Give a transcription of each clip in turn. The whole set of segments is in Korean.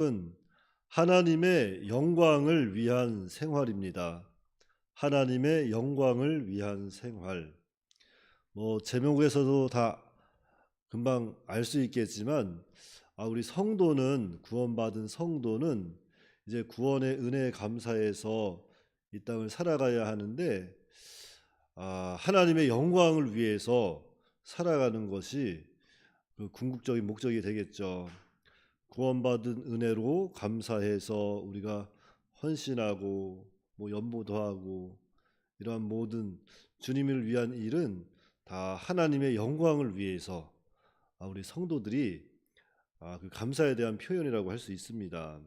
은 하나님의 영광을 위한 생활입니다. 하나님의 영광을 위한 생활. 제목에서도 다 금방 알 수 있겠지만, 우리 성도는, 구원받은 성도는 이제 구원의 은혜에 감사해서 이 땅을 살아가야 하는데, 하나님의 영광을 위해서 살아가는 것이 그 궁극적인 목적이 되겠죠. 구원받은 은혜로 감사해서 우리가 헌신하고 연보도 하고 이러한 모든 주님을 위한 일은 다 하나님의 영광을 위해서 우리 성도들이 그 감사에 대한 표현이라고 할 수 있습니다.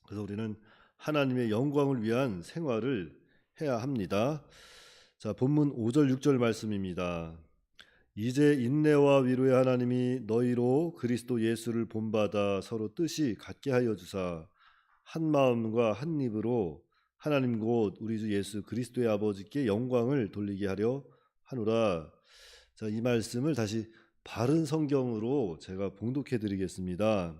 그래서 우리는 하나님의 영광을 위한 생활을 해야 합니다. 자, 본문 5절 6절 말씀입니다. 이제 인내와 위로의 하나님이 너희로 그리스도 예수를 본받아 서로 뜻이 같게 하여 주사 한 마음과 한 입으로 하나님 곧 우리 주 예수 그리스도의 아버지께 영광을 돌리게 하려 하노라. 자, 이 말씀을 다시 바른 성경으로 제가 봉독해 드리겠습니다.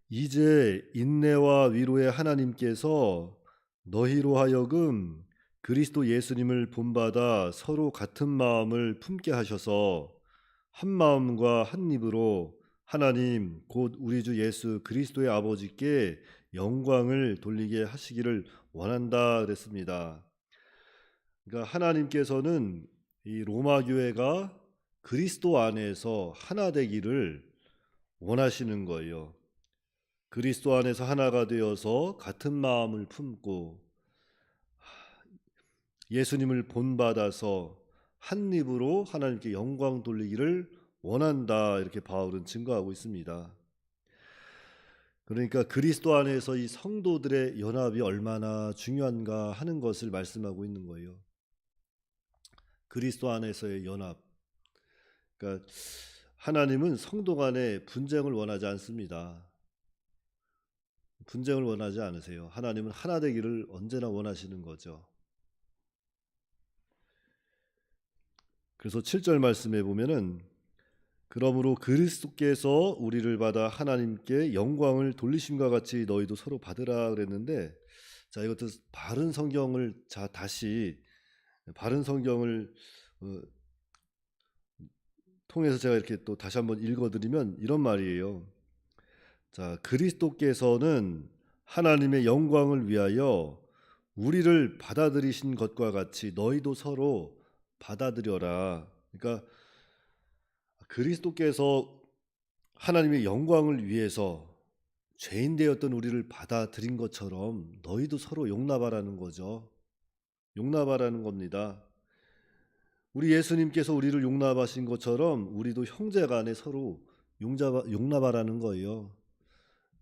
이제 인내와 위로의 하나님께서 너희로 하여금 그리스도 예수님을 본받아 서로 같은 마음을 품게 하셔서 한 마음과 한 입으로 하나님 곧 우리 주 예수 그리스도의 아버지께 영광을 돌리게 하시기를 원한다 그랬습니다. 그러니까 하나님께서는 이 로마 교회가 그리스도 안에서 하나 되기를 원하시는 거예요. 그리스도 안에서 하나가 되어서 같은 마음을 품고 예수님을 본받아서 한 입으로 하나님께 영광 돌리기를 원한다, 이렇게 바울은 증거하고 있습니다. 그러니까 그리스도 안에서 이 성도들의 연합이 얼마나 중요한가 하는 것을 말씀하고 있는 거예요. 그리스도 안에서의 연합. 그러니까 하나님은 성도 간에 분쟁을 원하지 않습니다. 분쟁을 원하지 않으세요. 하나님은 하나 되기를 언제나 원하시는 거죠. 그래서 7절 말씀에 보면은 그러므로 그리스도께서 우리를 받아 하나님께 영광을 돌리심과 같이 너희도 서로 받으라 그랬는데, 자, 이것도 바른 성경을 다시 바른 성경을 통해서 제가 이렇게 또 다시 한번 읽어드리면 이런 말이에요. 자, 그리스도께서는 하나님의 영광을 위하여 우리를 받아들이신 것과 같이 너희도 서로 받아들여라. 그러니까 그리스도께서 하나님의 영광을 위해서 죄인 되었던 우리를 받아들인 것처럼 너희도 서로 용납하라는 거죠. 용납하라는 겁니다. 우리 예수님께서 우리를 용납하신 것처럼 우리도 형제간에 서로 용납하라는 거예요.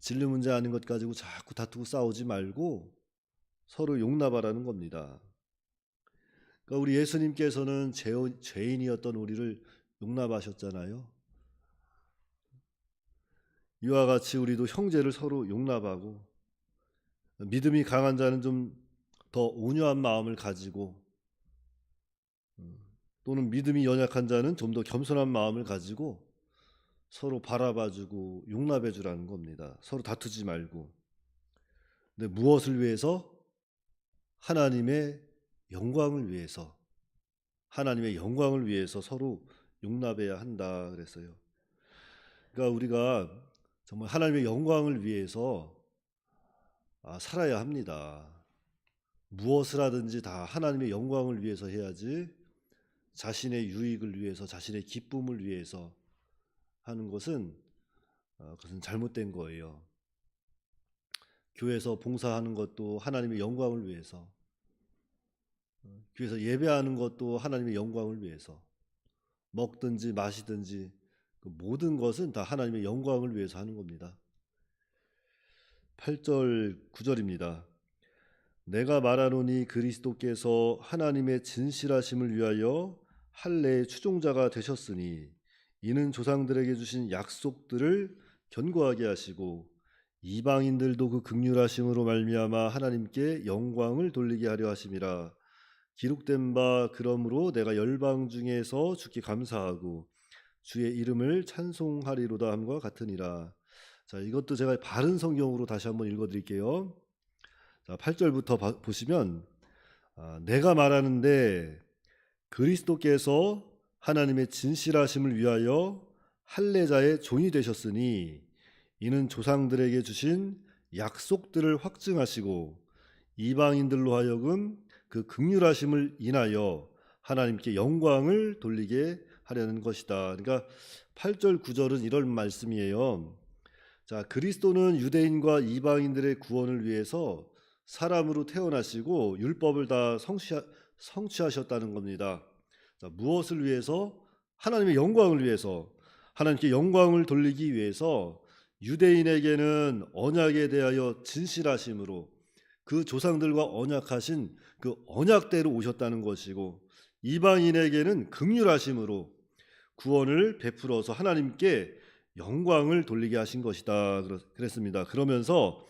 진리 문제 아닌 것 가지고 자꾸 다투고 싸우지 말고 서로 용납하라는 겁니다. 그러니까 우리 예수님께서는 죄인이었던 우리를 용납하셨잖아요. 이와 같이 우리도 형제를 서로 용납하고, 믿음이 강한 자는 좀 더 온유한 마음을 가지고, 또는 믿음이 연약한 자는 좀 더 겸손한 마음을 가지고 서로 바라봐주고 용납해주라는 겁니다. 서로 다투지 말고. 근데 무엇을 위해서? 하나님의 영광을 위해서, 하나님의 영광을 위해서 서로 용납해야 한다 그랬어요. 그러니까 우리가 정말 하나님의 영광을 위해서 살아야 합니다. 무엇을 하든지 다 하나님의 영광을 위해서 해야지, 자신의 유익을 위해서, 자신의 기쁨을 위해서 하는 것은 그것은 잘못된 거예요. 교회에서 봉사하는 것도 하나님의 영광을 위해서, 교회에서 예배하는 것도 하나님의 영광을 위해서, 먹든지 마시든지 그 모든 것은 다 하나님의 영광을 위해서 하는 겁니다. 8절 9절입니다. 내가 말하노니 그리스도께서 하나님의 진실하심을 위하여 할례의 추종자가 되셨으니 이는 조상들에게 주신 약속들을 견고하게 하시고 이방인들도 그 긍휼하심으로 말미암아 하나님께 영광을 돌리게 하려 하심이라. 기록된 바 그러므로 내가 열방 중에서 주께 감사하고 주의 이름을 찬송하리로다 함과 같으니라. 자, 이것도 제가 바른 성경으로 다시 한번 읽어드릴게요. 자, 8절부터 보시면 내가 말하는데 그리스도께서 하나님의 진실하심을 위하여 할례자의 종이 되셨으니 이는 조상들에게 주신 약속들을 확증하시고 이방인들로 하여금 그 긍휼하심을 인하여 하나님께 영광을 돌리게 하려는 것이다. 그러니까 8절 9절은 이런 말씀이에요. 자, 그리스도는 유대인과 이방인들의 구원을 위해서 사람으로 태어나시고 율법을 다 성취하셨다는 겁니다. 자, 무엇을 위해서? 하나님의 영광을 위해서, 하나님께 영광을 돌리기 위해서 유대인에게는 언약에 대하여 진실하심으로 그 조상들과 언약하신 그 언약대로 오셨다는 것이고, 이방인에게는 긍휼하심으로 구원을 베풀어서 하나님께 영광을 돌리게 하신 것이다 그랬습니다. 그러면서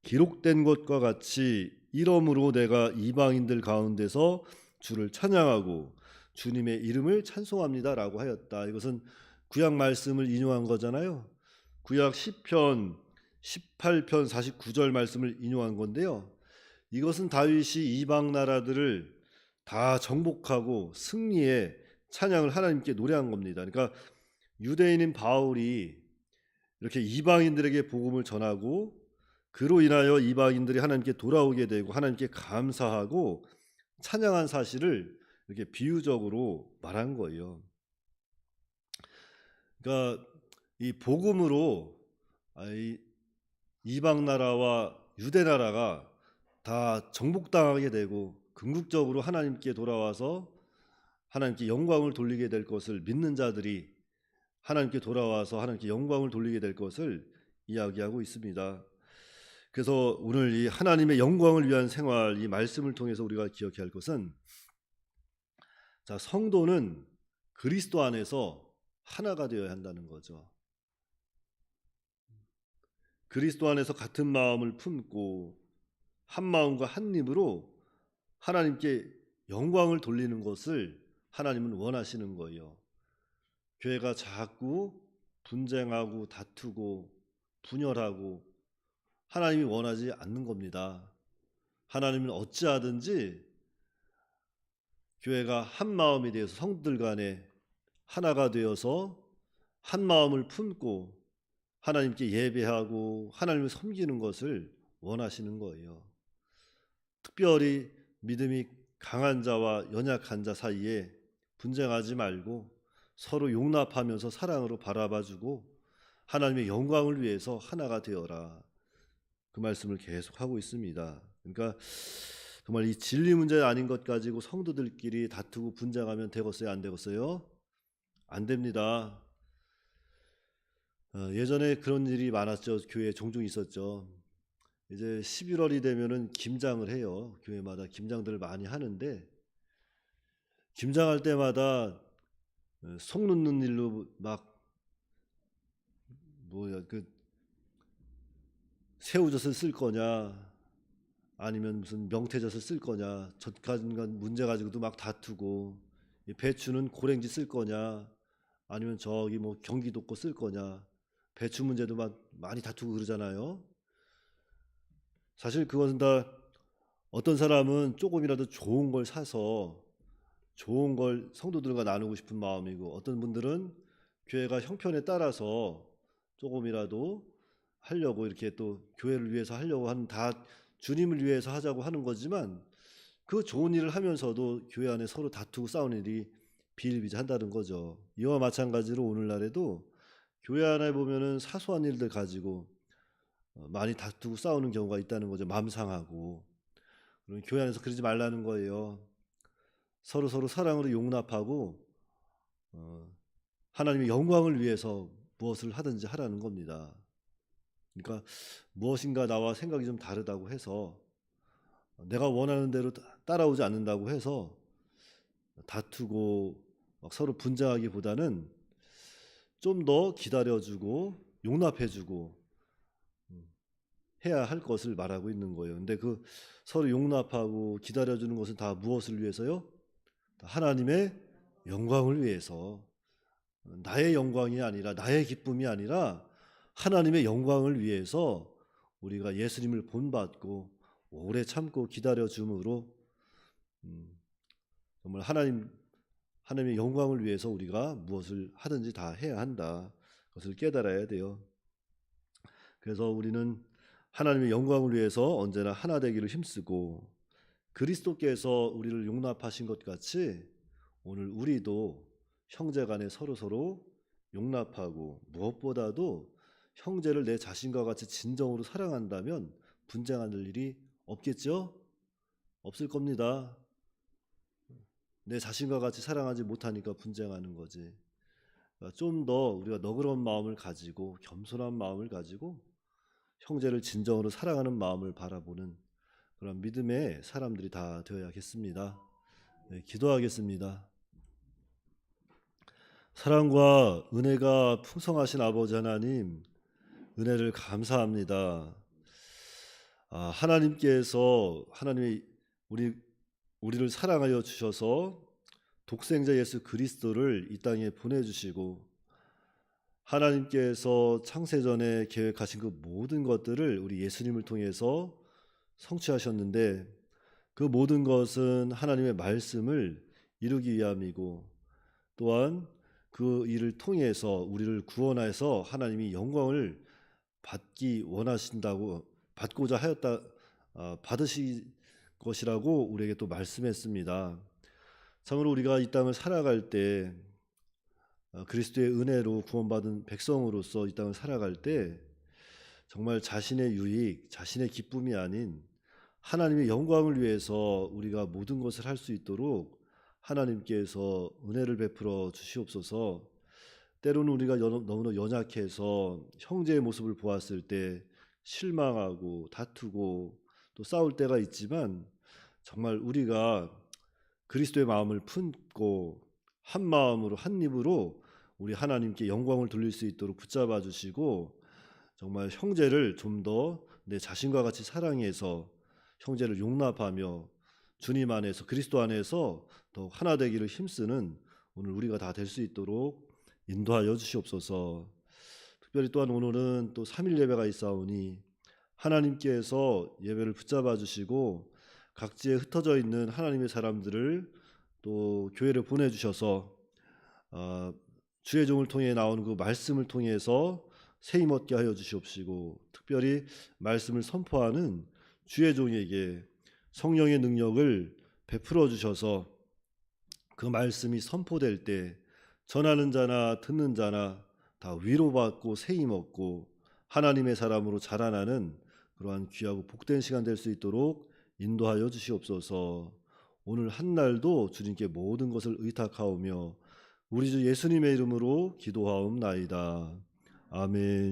기록된 것과 같이 이러므로 내가 이방인들 가운데서 주를 찬양하고 주님의 이름을 찬송합니다라고 하였다. 이것은 구약 말씀을 인용한 거잖아요. 구약 10편 18편 49절 말씀을 인용한 건데요. 이것은 다윗이 이방 나라들을 다 정복하고 승리에 찬양을 하나님께 노래한 겁니다. 그러니까 유대인인 바울이 이렇게 이방인들에게 복음을 전하고 그로 인하여 이방인들이 하나님께 돌아오게 되고 하나님께 감사하고 찬양한 사실을 이렇게 비유적으로 말한 거예요. 그러니까 이 복음으로 이방 나라와 유대 나라가 다 정복당하게 되고 궁극적으로 하나님께 돌아와서 하나님께 영광을 돌리게 될 것을 믿는 자들이 하나님께 돌아와서 하나님께 영광을 돌리게 될 것을 이야기하고 있습니다. 그래서 오늘 이 하나님의 영광을 위한 생활, 이 말씀을 통해서 우리가 기억해야 할 것은, 자, 성도는 그리스도 안에서 하나가 되어야 한다는 거죠. 그리스도 안에서 같은 마음을 품고 한 마음과 한 입으로 하나님께 영광을 돌리는 것을 하나님은 원하시는 거예요. 교회가 자꾸 분쟁하고 다투고 분열하고 하나님이 원하지 않는 겁니다. 하나님은 어찌하든지 교회가 한 마음이 되어서 성도들 간에 하나가 되어서 한 마음을 품고 하나님께 예배하고 하나님을 섬기는 것을 원하시는 거예요. 특별히 믿음이 강한 자와 연약한 자 사이에 분쟁하지 말고 서로 용납하면서 사랑으로 바라봐주고 하나님의 영광을 위해서 하나가 되어라. 그 말씀을 계속하고 있습니다. 그러니까 정말 이 진리 문제 아닌 것 가지고 성도들끼리 다투고 분쟁하면 되겠어요? 안 되겠어요? 안 됩니다. 예전에 그런 일이 많았죠. 교회에 종종 있었죠. 이제 11월이 되면은 김장을 해요. 교회마다 김장들을 많이 하는데 김장할 때마다 속 놓는 일로 막 새우젓을 쓸 거냐 아니면 무슨 명태젓을 쓸 거냐 젓간 문제 가지고도 막 다투고, 배추는 고랭지 쓸 거냐 아니면 저기 뭐 경기도 거 쓸 거냐, 배추 문제도 막 많이 다투고 그러잖아요. 사실 그것은 다 어떤 사람은 조금이라도 좋은 걸 사서 좋은 걸 성도들과 나누고 싶은 마음이고, 어떤 분들은 교회가 형편에 따라서 조금이라도 하려고 이렇게 또 교회를 위해서 하려고 하는, 다 주님을 위해서 하자고 하는 거지만 그 좋은 일을 하면서도 교회 안에 서로 다투고 싸우는 일이 비일비재한다는 거죠. 이와 마찬가지로 오늘날에도 교회 안에 보면은 사소한 일들 가지고 많이 다투고 싸우는 경우가 있다는 거죠. 마음 상하고. 그럼 교회 안에서 그러지 말라는 거예요. 서로 사랑으로 용납하고 하나님의 영광을 위해서 무엇을 하든지 하라는 겁니다. 그러니까 무엇인가 나와 생각이 좀 다르다고 해서 내가 원하는 대로 따라오지 않는다고 해서 다투고 막 서로 분쟁하기보다는 좀 더 기다려주고 용납해주고 해야 할 것을 말하고 있는 거예요. 근데 그 서로 용납하고 기다려주는 것은 다 무엇을 위해서요? 하나님의 영광을 위해서. 나의 영광이 아니라, 나의 기쁨이 아니라 하나님의 영광을 위해서 우리가 예수님을 본받고 오래 참고 기다려 줌으로 정말 하나님의 영광을 위해서 우리가 무엇을 하든지 다 해야 한다. 그것을 깨달아야 돼요. 그래서 우리는 하나님의 영광을 위해서 언제나 하나 되기를 힘쓰고, 그리스도께서 우리를 용납하신 것 같이 오늘 우리도 형제간에 서로서로 용납하고, 무엇보다도 형제를 내 자신과 같이 진정으로 사랑한다면 분쟁하는 일이 없겠죠? 없을 겁니다. 내 자신과 같이 사랑하지 못하니까 분쟁하는 거지. 좀 더 우리가 너그러운 마음을 가지고 겸손한 마음을 가지고 형제를 진정으로 사랑하는 마음을 바라보는 그런 믿음의 사람들이 다 되어야겠습니다. 네, 기도하겠습니다. 사랑과 은혜가 풍성하신 아버지 하나님, 은혜를 감사합니다. 하나님이 우리를 사랑하여 주셔서 독생자 예수 그리스도를 이 땅에 보내주시고, 하나님께서 창세전에 계획하신 그 모든 것들을 우리 예수님을 통해서 성취하셨는데, 그 모든 것은 하나님의 말씀을 이루기 위함이고, 또한 그 일을 통해서 우리를 구원해서 하나님이 영광을 받고자 하였다, 받으실 것이라고 우리에게 또 말씀했습니다. 참으로 우리가 이 땅을 살아갈 때, 그리스도의 은혜로 구원받은 백성으로서 이 땅을 살아갈 때 정말 자신의 유익, 자신의 기쁨이 아닌 하나님의 영광을 위해서 우리가 모든 것을 할 수 있도록 하나님께서 은혜를 베풀어 주시옵소서. 때로는 우리가 너무나 연약해서 형제의 모습을 보았을 때 실망하고 다투고 또 싸울 때가 있지만, 정말 우리가 그리스도의 마음을 품고 한 마음으로 한 입으로 우리 하나님께 영광을 돌릴 수 있도록 붙잡아 주시고, 정말 형제를 좀 더 내 자신과 같이 사랑해서 형제를 용납하며 주님 안에서, 그리스도 안에서 더욱 하나 되기를 힘쓰는 오늘 우리가 다 될 수 있도록 인도하여 주시옵소서. 특별히 또한 오늘은 또 3일 예배가 있사오니 하나님께서 예배를 붙잡아 주시고 각지에 흩어져 있는 하나님의 사람들을 또 교회를 보내주셔서 주의 종을 통해 나오는 그 말씀을 통해서 세임 얻게 하여 주시옵시고, 특별히 말씀을 선포하는 주의 종에게 성령의 능력을 베풀어 주셔서 그 말씀이 선포될 때 전하는 자나 듣는 자나 다 위로받고 세임 얻고 하나님의 사람으로 자라나는 그러한 귀하고 복된 시간 될 수 있도록 인도하여 주시옵소서. 오늘 한 날도 주님께 모든 것을 의탁하오며 우리 주 예수님의 이름으로 기도하옵나이다. 아멘.